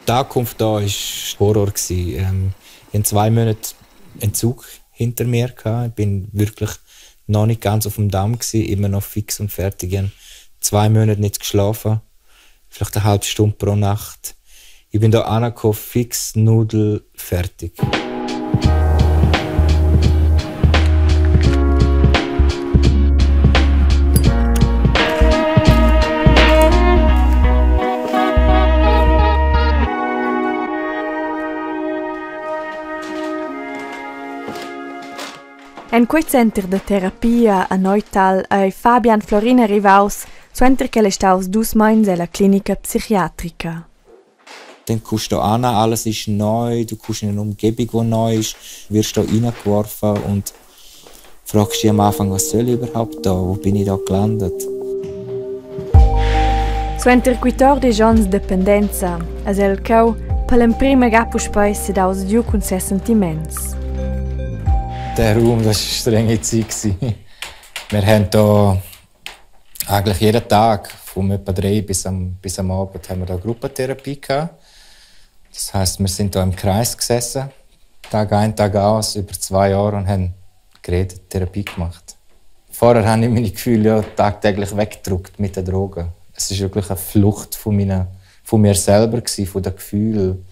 Die Ankunft hier war Horror. Ich hatte 2 Monate Entzug hinter mir. Ich war wirklich noch nicht ganz auf dem Damm, immer noch fix und fertig. Ich habe 2 Monate nicht geschlafen, vielleicht eine halbe Stunde pro Nacht. Ich bin hier angekommen, fix, Nudel, fertig. En quei center de terapia a Neutal ei Fabian Florin arrivaus, suenter che le staus 2 meins alla clinica psichiatrica. Dann kommst du an, alles ist neu, du kommst in eine Umgebung, die neu ist, wirst da reingeworfen und fragst dich am Anfang, was soll ich überhaupt da, wo bin ich da gelandet? Suenter 14 ans dependenza, as el cau, per l'emprima gapo speis sed aus giu con ses sentiments. Der Raum, das war eine strenge Zeit. Wir haben hier eigentlich jeden Tag, von etwa 3 bis am Abend, haben wir hier Gruppentherapie gehabt. Das heisst, wir sind hier im Kreis gesessen, Tag ein, Tag aus, über 2 Jahre und haben geredet, Therapie gemacht. Vorher habe ich meine Gefühle ja tagtäglich weggedrückt mit den Drogen. Es war wirklich eine Flucht von mir selber, von den Gefühlen.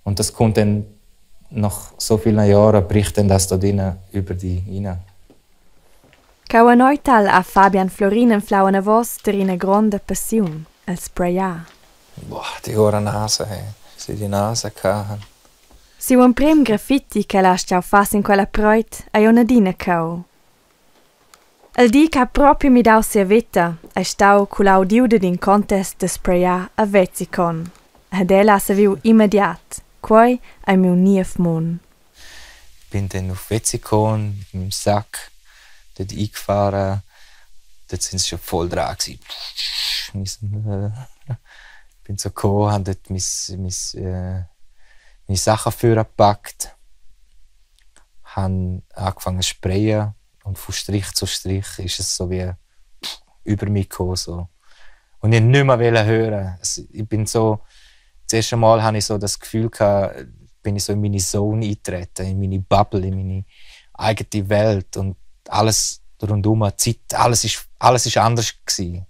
Und das kommt dann nach so vielen Jahren, bricht dann das da drinnen über dich hinein. Cau a Neutal a Fabian Florin en flau una voz ter una grande passion, el sprayar. Boah, die hohe Nase, hey. Sie die Nase hatten. Si un prem graffiti che la stau fas in quella proit a una dina cau. El di ca proprio mi dau sia vita, a stau cu l'audiude din contest de sprayar a Wetzikon. Ed ella se viu immediat. Quai ai meu nief mon. Ich bin dann auf Wetzikon mit dem Sack dort eingefahren. Dort sind sie schon voll dran gewesen. Ich bin so gekommen, habe dort meine Sachen vorgepackt, habe angefangen zu sprayen und von Strich zu Strich ist es so wie über mich gekommen. So. Und ich wollte nicht mehr hören. Ich bin so, das erste Mal hatte ich so das Gefühl, bin ich so in meine Zone eingetreten, in meine Bubble, in meine eigene Welt und alles rundum, Zeit, alles ist anders gewesen.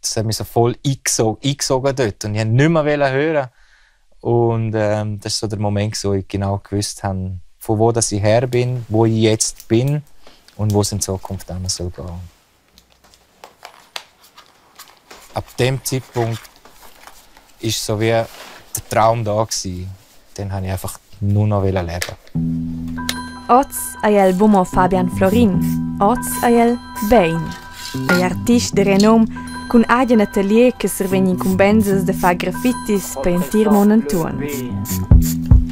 Das hat mich so voll eingesogen dort und ich wollte nicht mehr hören. Und das war so der Moment, wo ich genau gewusst habe, von wo ich her bin, wo ich jetzt bin und wo es in Zukunft gehen soll. Ab dem Zeitpunkt war so wie der Traum da gewesen. Dann wollte ich einfach nur noch leben. Oz ai el bumo Fabian Florin, oz ai el Bain, ai artist de renom cun agien atelier che servegn incumbenzas de fa graffitis per intir monantuan.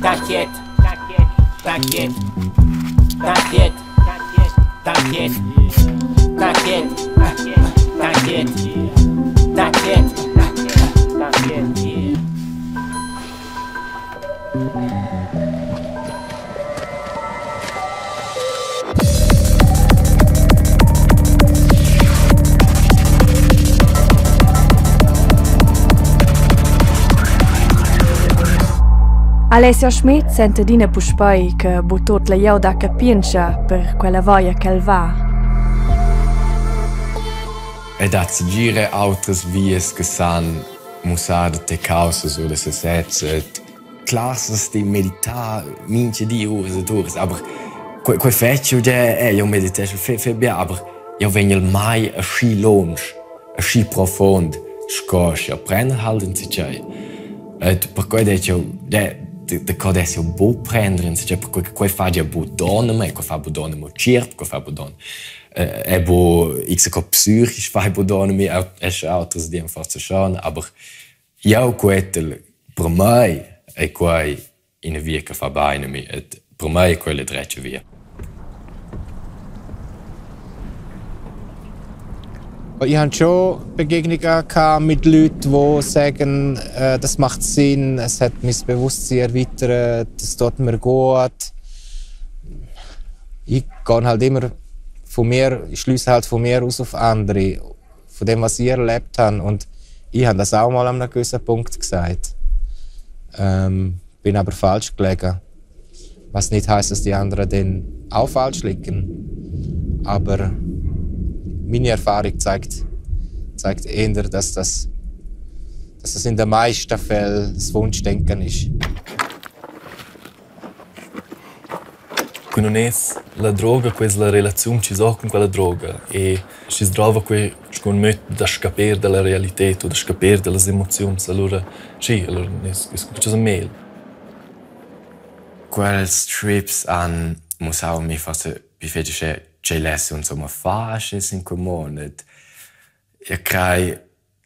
Taquiet, taquiet, taquiet, taquiet, taquiet, taquiet, taquiet, taquiet. Alessio Schmidt sente dina puspai che butot la iau da capiencha per quella voglia che va. E da si gira altres vies che san musare te causas oder se setzt. Classes di meditar minche di ore durs, aber quei feccio ja io meditation fe bia, aber io venil mai a schi longe, a schi profond, scoscia, prender halten si c'è. Et per quei detto de codessio bo prendere, si c'è per quei fa ja bo donne, quei fa bo donne mo cirp, quei fa bo donne. E bo ich so psychisch fa bo donne mi es altres di forza schon, aber io quetel per mai e quai in via che fa bene mi et per me è quelle drecce via. Ich hatte schon Begegnungen mit Leuten, die sagen, das macht Sinn, es hat mein Bewusstsein erweitert, es tut mir gut. Ich gehe halt immer von mir, ich schließe halt von mir aus auf andere, von dem, was ich erlebt habe. Und Ich habe das auch mal an einem gewissen Punkt gesagt. Bin aber falsch gelegen. Was nicht heisst, dass die anderen dann auch falsch liegen. Aber meine Erfahrung zeigt eher, dass das in den meisten Fällen das Wunschdenken ist. Non è la droga, quella relazione ci so con quella droga e si trova qui con me da scappare dalla realtà o da scappare dalle emozioni. Allora, sì, allora è qualcosa meglio. Quels trips an muss auch mir fast befähigt c'è lesson insomma fasches in comune. Ich crei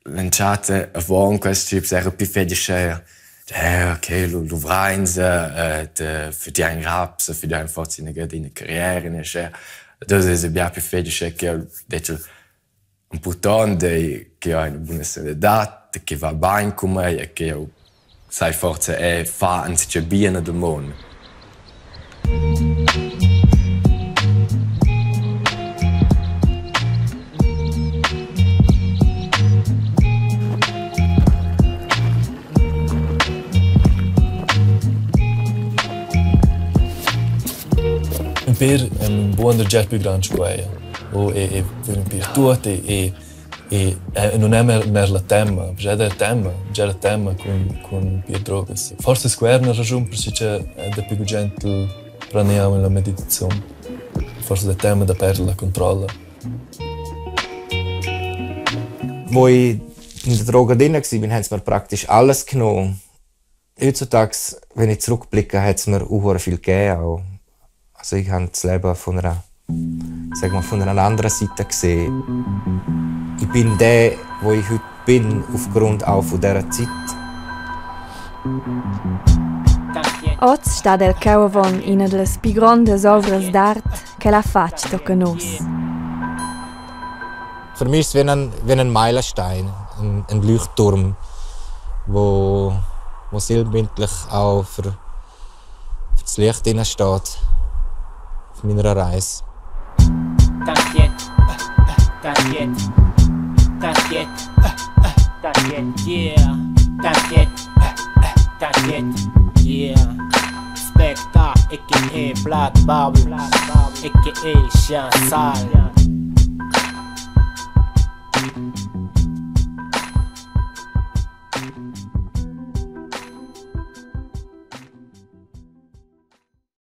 lanciate avon quels trips era befähigt okay, lu vrains für die ein Raps, für die ein fortzinige in Karriere, ne sche. Das ist bien befähigt che detto un puton che ha una buona sanità, che va bene con me e che sai forza è fa anziché bene del mondo. Per è un buon già più grande scuola, o è per tutto e non è mer la tema, già il tema con più droghe. Forse è una ragione per cui c'è da più gente praneiamo nella meditazione. Forse il tema da perdere la controlla. Wo ich in der Droge drin war, haben sie mir praktisch alles genommen. Heutzutage, wenn ich zurückblicke, hat es mir auch viel gegeben. Auch. Also ich habe das Leben von einer anderen Seite gesehen. Ich bin der, wo ich heute bin, aufgrund auch von dieser Zeit. Oggi sta del Cauavon una delle più grandi opere d'arte che la faccia tocca nos. Für mich ist es wie ein Meilenstein, ein Leuchtturm, wo sinnbildlich auch für das Licht drin steht auf meiner Reise. Spectre, a.k.a. Black Bubble, a.k.a. Shansal.